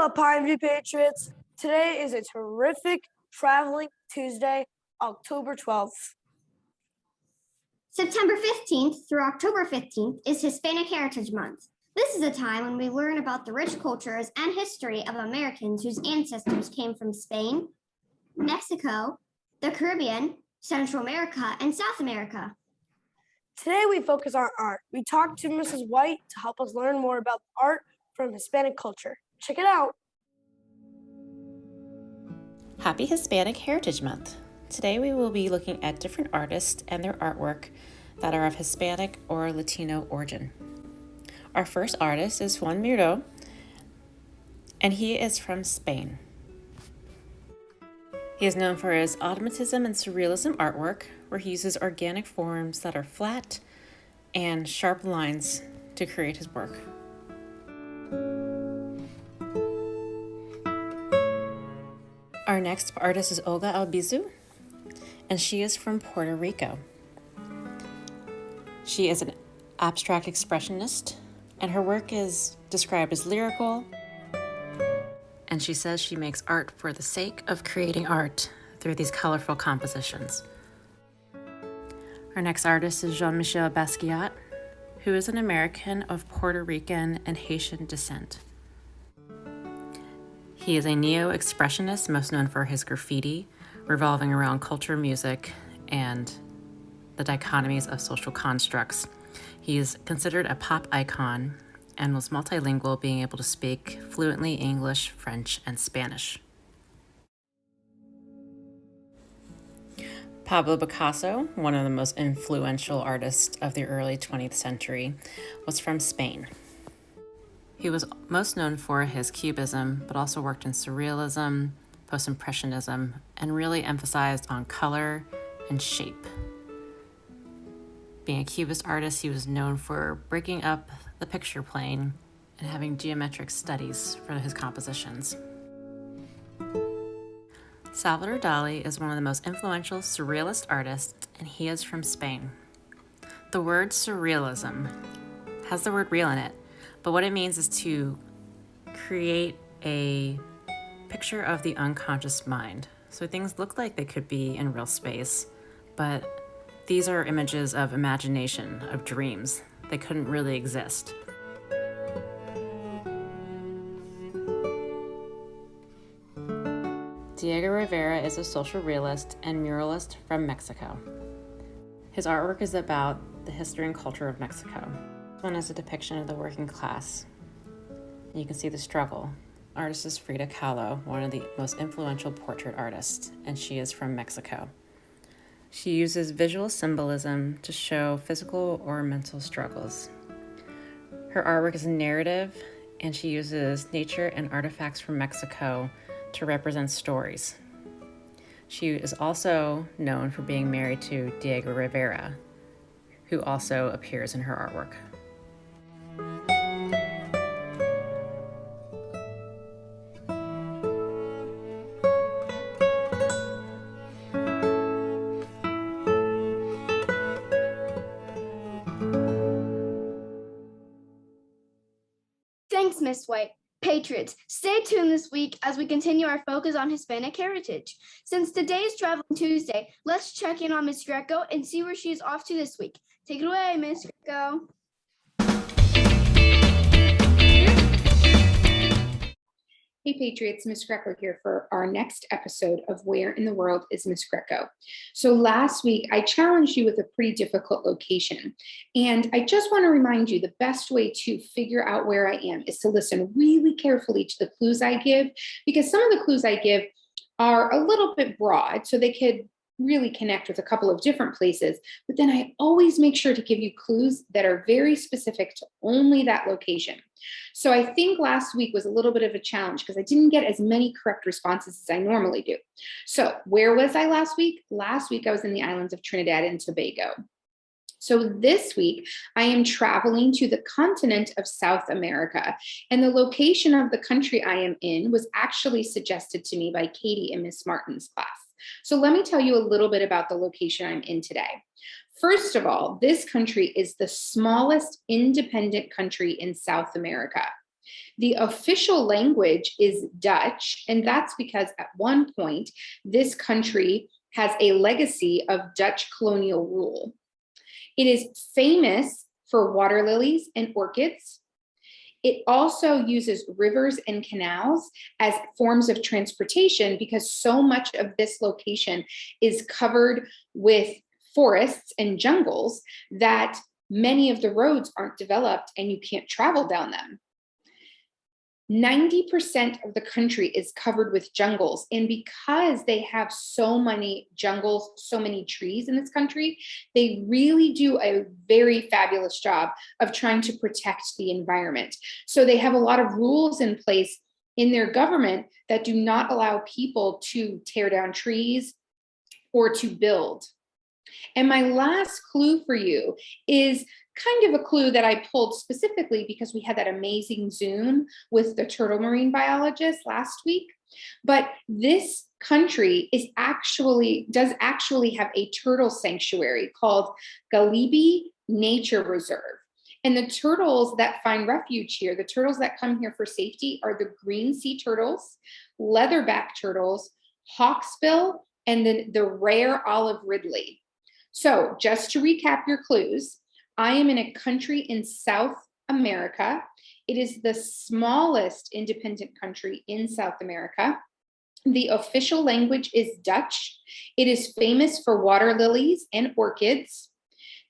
up, Pine View Patriots? Today is a terrific traveling Tuesday, October 12th. September 15th through October 15th is Hispanic Heritage Month. This is a time when we learn about the rich cultures and history of Americans whose ancestors came from Spain, Mexico, the Caribbean, Central America, and South America. Today we focus on art. We talked to Mrs. White to help us learn more about art from Hispanic culture. Check it out. Happy Hispanic Heritage Month. Today we will be looking at different artists and their artwork that are of Hispanic or Latino origin. Our first artist is Juan Miró, and he is from Spain. He is known for his automatism and surrealism artwork, where he uses organic forms that are flat and sharp lines to create his work. Our next artist is Olga Albizu, and she is from Puerto Rico. She is an abstract expressionist, and her work is described as lyrical, and she says she makes art for the sake of creating art through these colorful compositions. Our next artist is Jean-Michel Basquiat, who is an American of Puerto Rican and Haitian descent. He is a neo-expressionist, most known for his graffiti, revolving around culture, music, and the dichotomies of social constructs. He is considered a pop icon and was multilingual, being able to speak fluently English, French, and Spanish. Pablo Picasso, one of the most influential artists of the early 20th century, was from Spain. He was most known for his cubism, but also worked in surrealism, post-impressionism, and really emphasized on color and shape. Being a cubist artist, he was known for breaking up the picture plane and having geometric studies for his compositions. Salvador Dali is one of the most influential surrealist artists, and he is from Spain. The word surrealism has the word real in it, but what it means is to create a picture of the unconscious mind. So things look like they could be in real space, but these are images of imagination, of dreams. They couldn't really exist. Diego Rivera is a social realist and muralist from Mexico. His artwork is about the history and culture of Mexico. This one is a depiction of the working class. You can see the struggle. Artist is Frida Kahlo, one of the most influential portrait artists, and she is from Mexico. She uses visual symbolism to show physical or mental struggles. Her artwork is narrative, and she uses nature and artifacts from Mexico to represent stories. She is also known for being married to Diego Rivera, who also appears in her artwork. Thanks, Miss White. Patriots, stay tuned this week as we continue our focus on Hispanic heritage. Since today is Traveling Tuesday, let's check in on Miss Greco and see where she's off to this week. Take it away, Miss Greco. Hey Patriots, Miss Greco here for our next episode of Where in the World is Miss Greco? So last week I challenged you with a pretty difficult location, and I just want to remind you the best way to figure out where I am is to listen really carefully to the clues I give, because some of the clues I give are a little bit broad, so they could really connect with a couple of different places, but then I always make sure to give you clues that are very specific to only that location. So I think last week was a little bit of a challenge because I didn't get as many correct responses as I normally do. So where was I last week? Last week I was in the islands of Trinidad and Tobago. So this week I am traveling to the continent of South America, and the location of the country I am in was actually suggested to me by Katie in Miss Martin's class. So let me tell you a little bit about the location I'm in today. First of all, this country is the smallest independent country in South America. The official language is Dutch, and that's because at one point, this country has a legacy of Dutch colonial rule. It is famous for water lilies and orchids. It also uses rivers and canals as forms of transportation because so much of this location is covered with forests and jungles that many of the roads aren't developed and you can't travel down them. 90% of the country is covered with jungles. And because they have so many jungles, so many trees in this country, they really do a very fabulous job of trying to protect the environment. So they have a lot of rules in place in their government that do not allow people to tear down trees or to build. And my last clue for you is kind of a clue that I pulled specifically because we had that amazing Zoom with the turtle marine biologist last week. But this country does actually have a turtle sanctuary called Galibi Nature Reserve. And the turtles that find refuge here, the turtles that come here for safety, are the green sea turtles, leatherback turtles, hawksbill, and then the rare olive ridley. So just to recap your clues, I am in a country in South America. It is the smallest independent country in South America. The official language is Dutch. It is famous for water lilies and orchids.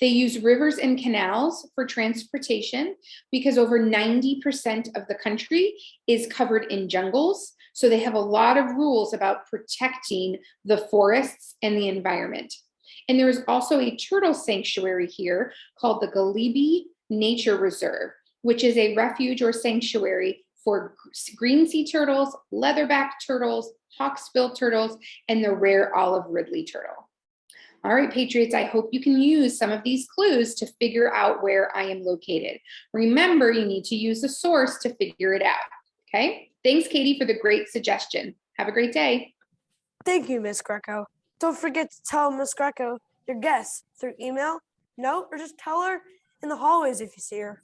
They use rivers and canals for transportation because over 90% of the country is covered in jungles. So they have a lot of rules about protecting the forests and the environment. And there is also a turtle sanctuary here called the Galibi Nature Reserve, which is a refuge or sanctuary for green sea turtles, leatherback turtles, hawksbill turtles, and the rare olive ridley turtle. All right, Patriots, I hope you can use some of these clues to figure out where I am located. Remember, you need to use the source to figure it out, okay? Thanks, Katie, for the great suggestion. Have a great day. Thank you, Miss Greco. Don't forget to tell Miss Greco your guess through email, note, or just tell her in the hallways if you see her.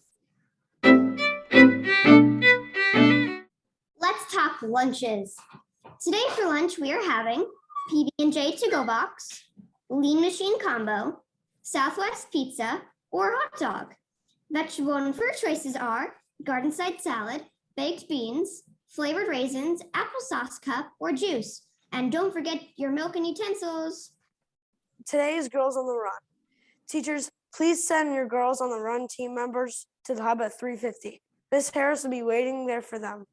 Let's talk lunches. Today for lunch, we are having PB&J to-go box, Lean Machine combo, Southwest pizza, or hot dog. Vegetable and fruit choices are garden side salad, baked beans, flavored raisins, applesauce cup, or juice. And don't forget your milk and utensils. Today is Girls on the Run. Teachers, please send your Girls on the Run team members to the hub at 3:50. Miss Harris will be waiting there for them.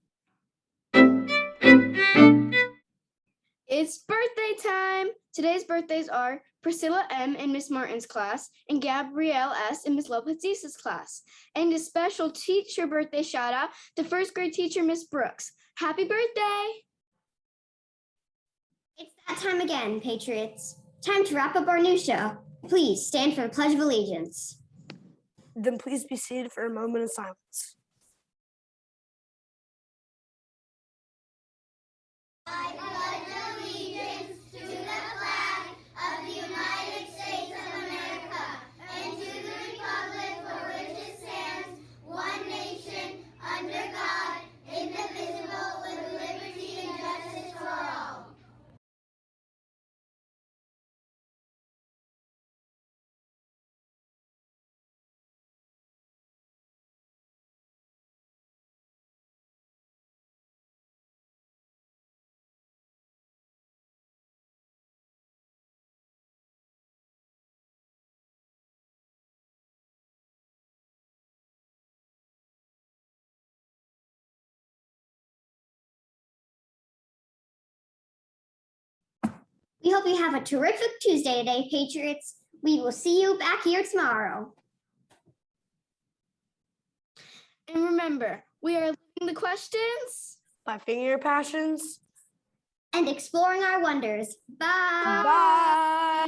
It's birthday time! Today's birthdays are Priscilla M. in Miss Martin's class and Gabrielle S. in Miss Lopez's class. And a special teacher birthday shout out to first grade teacher Miss Brooks. Happy birthday! It's that time again, Patriots. Time to wrap up our new show. Please stand for the Pledge of Allegiance. Then please be seated for a moment of silence. I pledge allegiance to the flag of the United States of America and to the republic for which it stands, one nation, under God, indivisible, with liberty and justice for all. We hope you have a terrific Tuesday today, Patriots. We will see you back here tomorrow. And remember, we are leaving the questions By figuring your passions. And exploring our wonders. Bye. Bye.